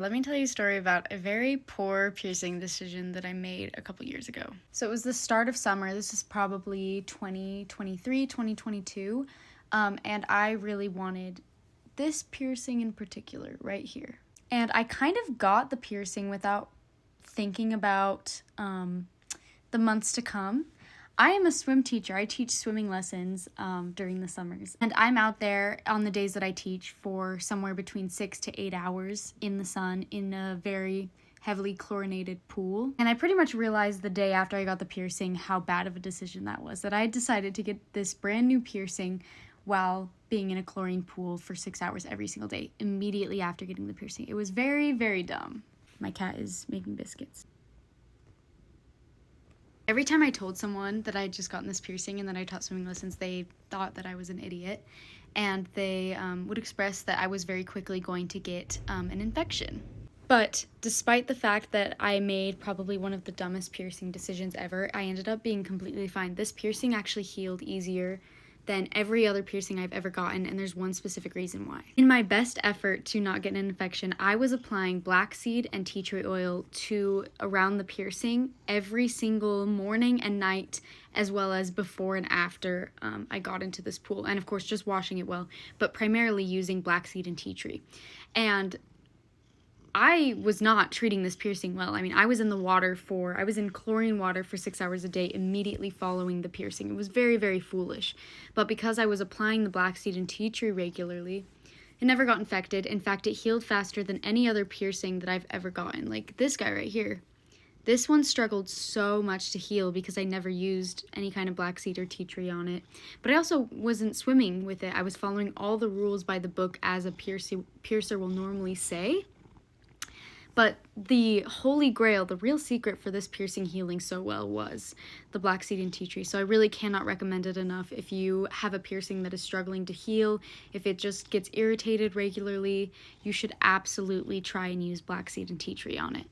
Let me tell you a story about a very poor piercing decision that I made a couple years ago. So it was the start of summer. This is probably 2023, 2022. And I really wanted this piercing in particular right here. And I kind of got the piercing without thinking about the months to come. I am a swim teacher. I teach swimming lessons during the summers. And I'm out there on the days that I teach for somewhere between 6 to 8 hours in the sun in a very heavily chlorinated pool. And I pretty much realized the day after I got the piercing how bad of a decision that was, that I had decided to get this brand new piercing while being in a chlorine pool for 6 hours every single day immediately after getting the piercing. It was very, very dumb. My cat is making biscuits. Every time I told someone that I had just gotten this piercing and that I taught swimming lessons, they thought that I was an idiot, and they would express that I was very quickly going to get an infection. But despite the fact that I made probably one of the dumbest piercing decisions ever, I ended up being completely fine. This piercing actually healed easier than every other piercing I've ever gotten, and there's one specific reason why. In my best effort to not get an infection, I was applying black seed and tea tree oil to around the piercing every single morning and night, as well as before and after I got into this pool, and of course just washing it well, but primarily using black seed and tea tree. And I was not treating this piercing well. I mean, I was in chlorine water for 6 hours a day immediately following the piercing. It was very, very foolish. But because I was applying the black seed and tea tree regularly, it never got infected. In fact, it healed faster than any other piercing that I've ever gotten. Like this guy right here. This one struggled so much to heal because I never used any kind of black seed or tea tree on it. But I also wasn't swimming with it. I was following all the rules by the book as a piercer will normally say. But the holy grail, the real secret for this piercing healing so well was the black seed and tea tree. So I really cannot recommend it enough. If you have a piercing that is struggling to heal, if it just gets irritated regularly, you should absolutely try and use black seed and tea tree on it.